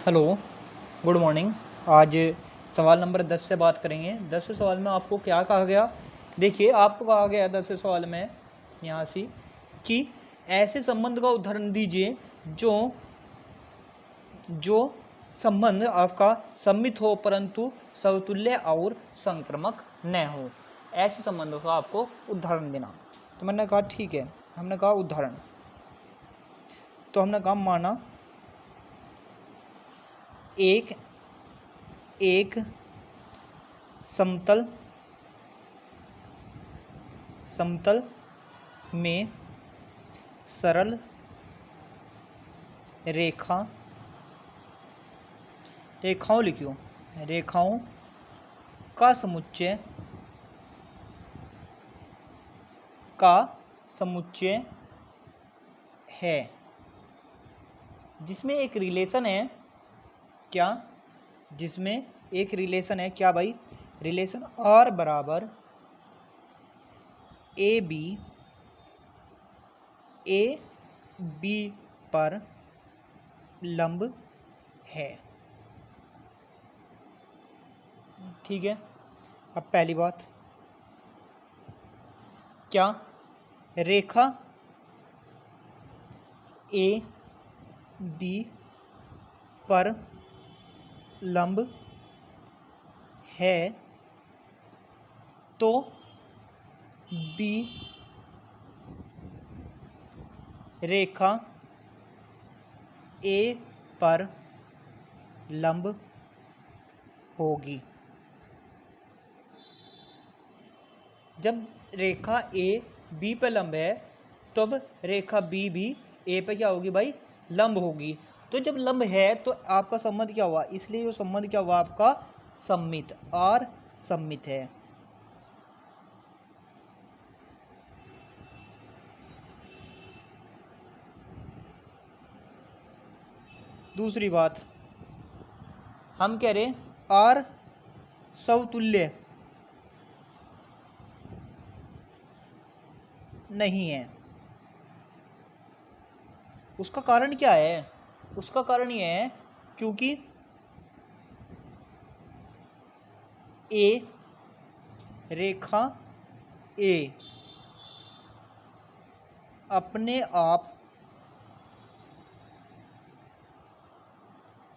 Hello, good morning. आज सवाल number 10 से बात करेंगे। 10 सवाल में आपको क्या कहा गया? देखिए, आपको कहा गया 10 सवाल में यहाँ से कि ऐसे संबंध का उदाहरण दीजिए जो संबंध आपका सम्मित हो परंतु समतुल्य और संक्रामक न हो। ऐसे संबंधों का आपको उदाहरण देना। तो मैंने कहा ठीक है, हमने कहा उदाहरण। तो हमने कहा माना एक समतल में सरल रेखाओं लिखियो, रेखाओं का समुच्चय है जिसमें एक रिलेशन है। क्या? जिसमें एक रिलेशन है। क्या भाई? रिलेशन R बराबर AB पर लंब है। ठीक है। अब पहली बात, क्या रेखा AB पर लंब है तो B रेखा A पर लंब होगी। जब रेखा A B पर लंब है तब रेखा B भी A पर क्या होगी भाई? लंब होगी। तो जब लंब है तो आपका संबंध क्या हुआ? इसलिए जो संबंध क्या हुआ आपका? सम्मित। और सम्मित है। दूसरी बात, हम कह रहे R समतुल्य नहीं है। उसका कारण क्या है? उसका कारण यह है क्योंकि रेखा A अपने आप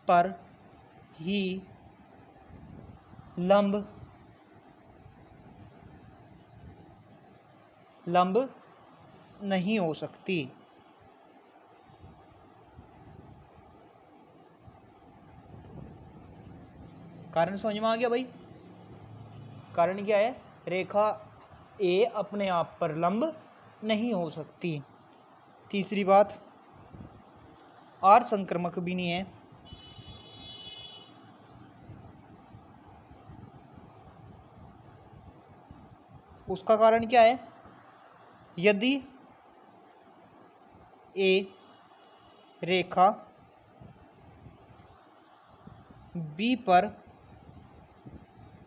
पर ही लंब नहीं हो सकती। कारण समझ में आ गया भाई? कारण क्या है? रेखा A अपने आप पर लंब नहीं हो सकती। तीसरी बात, R संक्रामक भी नहीं है। उसका कारण क्या है? यदि A रेखा B पर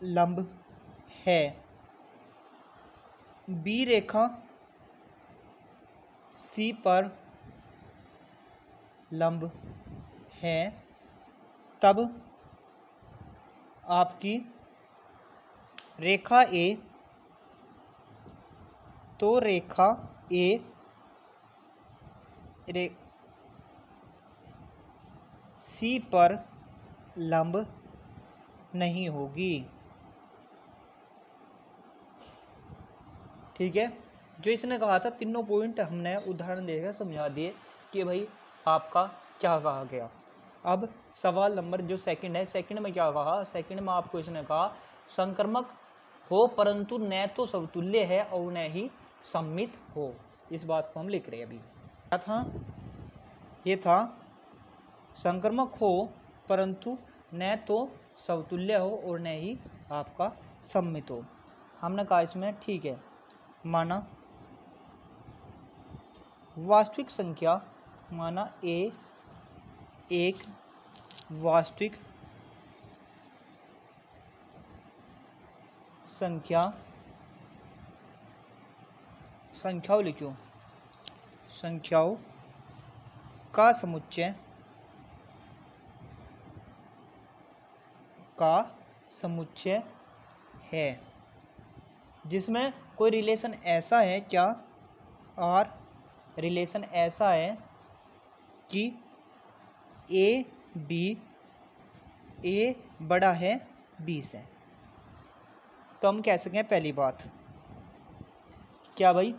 लंब है, B रेखा C पर लंब है, तब आपकी रेखा A तो रेखा A C पर लंब नहीं होगी। ठीक है। जो इसने कहा था तीनों पॉइंट हमने उदाहरण देकर समझा दिए कि भाई आपका क्या कहा गया। अब सवाल नंबर जो सेकंड है, सेकंड में क्या कहा? सेकंड में आपको इसने कहा संक्रामक हो परंतु न तो समतुल्य है और न ही सम्मित हो। इस बात को हम लिख रहे हैं अभी। क्या था? ये था संक्रामक हो परंतु न तो समतुल्य हो और न ही आपका सम्मित हो। हमने कहा इसमें ठीक है, माना वास्तविक संख्या, माना A एक वास्तविक संख्याओं लिखो, संख्याओं का समुच्चय का समुच्चय है, जिसमें कोई रिलेशन ऐसा है क्या, और रिलेशन ऐसा है कि ए बड़ा है बी से। तो हम कह सकें पहली बात क्या भाई,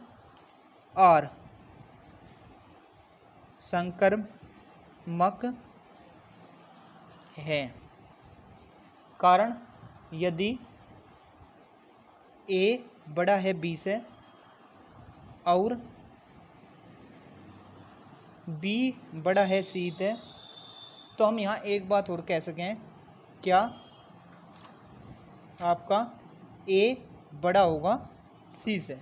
आर संक्रमक है। कारण यदि ए बड़ा है बी से और बी बड़ा है सी से, तो हम यहाँ एक बात और कह सकें क्या, आपका ए बड़ा होगा सी से,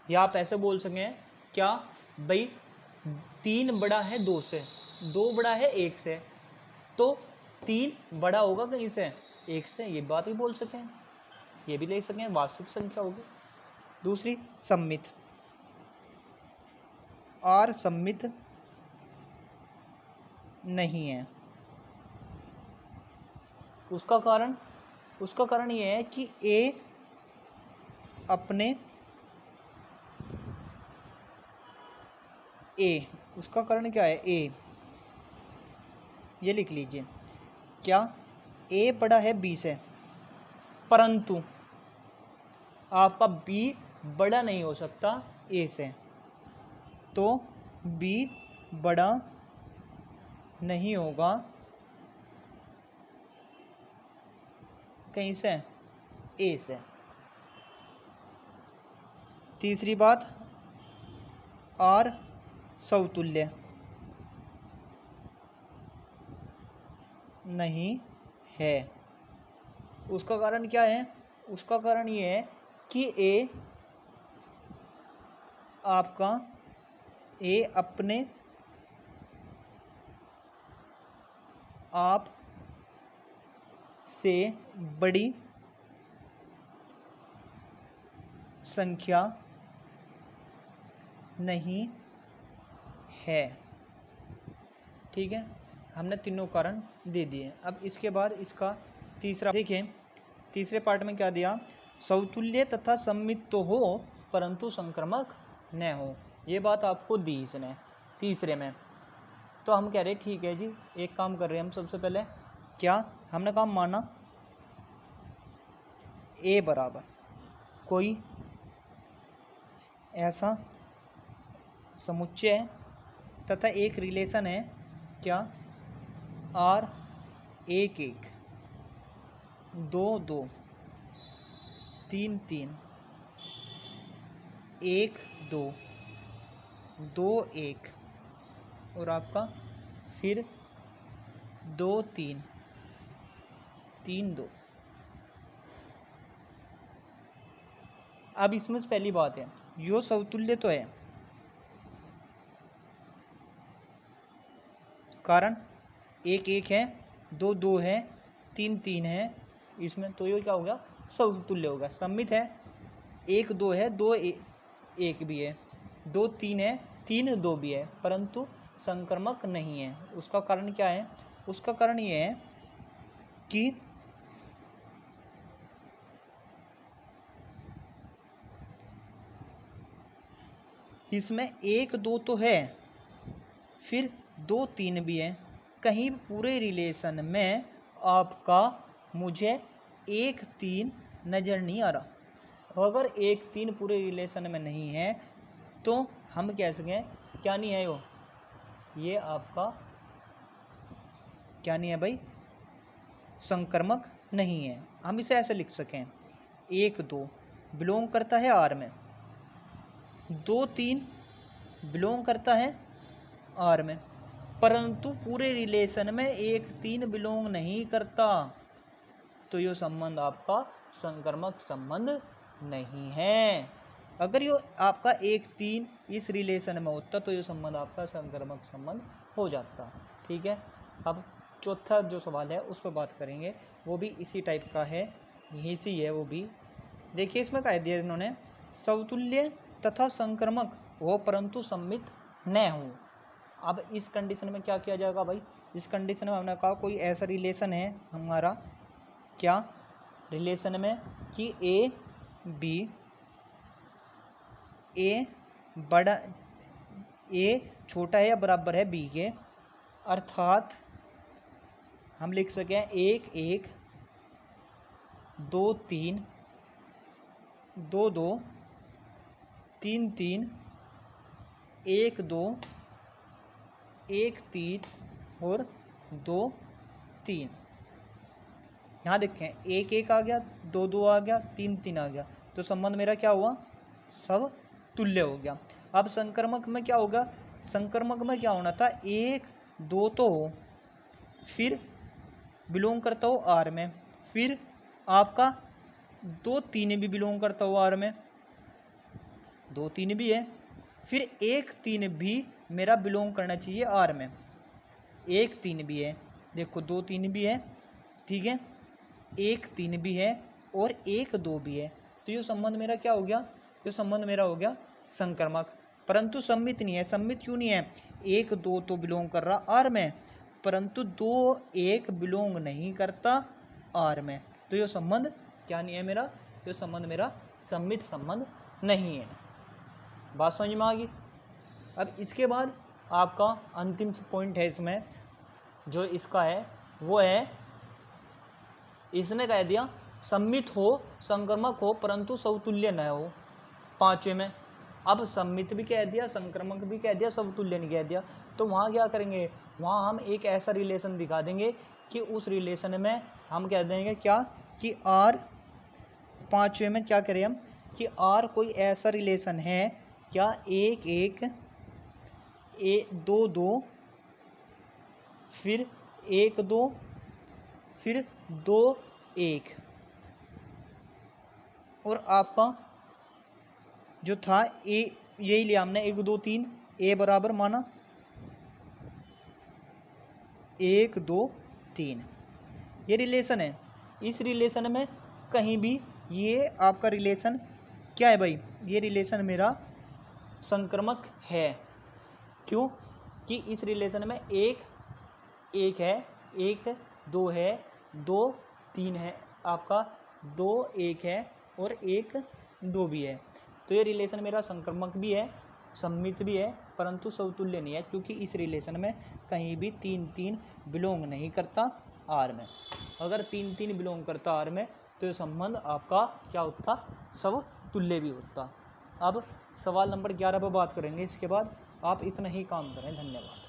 या आप ऐसे बोल सकें क्या भाई 3 बड़ा है 2 से, 2 बड़ा है 1 से, तो 3 बड़ा होगा कहीं से 1 से, ये बात भी बोल सकें, ये भी ले सकें, वास्तविक संख्या होगी। दूसरी सम्मित, आर सम्मित नहीं है। उसका कारण ये है कि ए अपने ए, उसका कारण क्या है, ए, ये लिख लीजिए क्या, ए बड़ा है बी से, परंतु आपका बी बड़ा नहीं हो सकता ए से, तो बी बड़ा नहीं होगा कहीं से, ए से। तीसरी बात, आर समतुल्य नहीं है। उसका कारण क्या है, उसका कारण ये है कि ए आपका ए अपने आप से बड़ी संख्या नहीं है। ठीक है, हमने तीनों कारण दे दिए। अब इसके बाद इसका तीसरा देखें, तीसरे पार्ट में क्या दिया, समतुल्य तथा सम्मित तो हो परंतु संक्रमक न हो। ये बात आपको दी इसने तीसरे में। तो हम कह रहे ठीक है जी, एक काम कर रहे हैं हम, सबसे पहले क्या हमने काम माना, ए बराबर कोई ऐसा समुच्चय है तथा एक रिलेशन है क्या, आर 1 1 2 2 3 3 1 2 2 1 और आपका फिर 2 3 3 2। अब इसमें से पहली बात है, यो समतुल्य तो है, कारण 1 1 है, 2 2 है, 3 3 है, इसमें तो ये क्या हो गया, समतुल्य होगा। सम्मित है, 1 2 है, 2 1 भी है, 2 3 है, 3 2 भी है, परंतु संक्रमक नहीं है। उसका कारण क्या है, उसका कारण ये है कि इसमें 1 2 तो है, फिर 2 3 भी है, कहीं पूरे रिलेशन में आपका मुझे 1 3 नज़र नहीं आ रहा। अगर 1 3 पूरे रिलेशन में नहीं है तो हम कह सकें क्या नहीं है, ये आपका क्या नहीं है भाई, संक्रमक नहीं है। हम इसे ऐसे लिख सकें, 1 2 बिलोंग करता है आर में, 2 3 बिलोंग करता है आर में, परंतु पूरे रिलेशन में 1 3 बिलोंग नहीं करता, तो ये संबंध आपका संक्रमक संबंध नहीं है। अगर ये आपका 1 3 इस रिलेशन में होता तो ये संबंध आपका संक्रमक संबंध हो जाता। ठीक है, अब चौथा जो सवाल है उस पर बात करेंगे, वो भी इसी टाइप का है, यही सी है वो भी। देखिए इसमें कह दिया इन्होंने, समतुल्य तथा संक्रमक हो परंतु सम्मित न हो। अब इस कंडीशन में क्या किया जाएगा भाई, इस कंडीशन में हमने कहा कोई ऐसा रिलेशन है हमारा, क्या रिलेशन में कि ए बड़ा, ए छोटा है या बराबर है बी के, अर्थात हम लिख सकें 1 1 2 3 2 2 3 3 1 2 1 3 और 2 3। यहाँ देखें 1 1 आ गया, 2 2 आ गया, 3 3 आ गया, तो संबंध मेरा क्या हुआ, सब तुल्य हो गया। अब संक्रमक में क्या होगा, संक्रमक में क्या होना था, 1 2 तो हो, फिर बिलोंग करता हो आर में, फिर आपका 2 3 भी बिलोंग करता हो आर में, 2 3 भी है, फिर 1 3 भी मेरा बिलोंग करना चाहिए आर में, 1 3 भी है, देखो 2 3 भी है, ठीक है, 1 3 भी है और 1 2 भी है, तो ये संबंध मेरा क्या हो गया, ये संबंध मेरा हो गया संक्रमक। परंतु सम्मित नहीं है, सम्मित क्यों नहीं है, 1 2 तो बिलोंग कर रहा आर में, परंतु 2 1 बिलोंग नहीं करता आर में, तो ये संबंध क्या नहीं है मेरा, ये संबंध मेरा सम्मित संबंध नहीं है। बात समझ में आ गई। अब इसके बाद आपका अंतिम पॉइंट है इसमें, जो इसका है वो है, इसने कह दिया सम्मित हो संक्रमक हो परंतु समतुल्य न हो, पांचवें में। अब सम्मित भी कह दिया, संक्रमक भी कह दिया, समतुल्य नहीं कह दिया, तो वहाँ क्या करेंगे, वहाँ हम एक ऐसा रिलेशन दिखा देंगे कि उस रिलेशन में हम कह देंगे क्या कि आर, पांचवें में क्या करें हम कि आर कोई ऐसा रिलेशन है क्या, 1 1 2 2 फिर 1 2 फिर 2 1, और आपका जो था ए, यही लिया हमने 1 2 3, ए बराबर माना 1 2 3, ये रिलेशन है। इस रिलेशन में कहीं भी ये आपका रिलेशन क्या है भाई, ये रिलेशन मेरा संक्रमक है। क्यों कि इस रिलेशन में 1 1 है, 1 2 है, 2 3 है, आपका 2 1 है और 1 2 भी है, तो ये रिलेशन मेरा संक्रमक भी है, सम्मित भी है, परंतु समतुल्य नहीं है, क्योंकि इस रिलेशन में कहीं भी 3 3 बिलोंग नहीं करता आर में। अगर 3 3 बिलोंग करता आर में तो ये संबंध आपका क्या होता, समतुल्य भी होता। अब सवाल नंबर 11 पर बात करेंगे, इसके बाद आप इतना ही काम करें। धन्यवाद।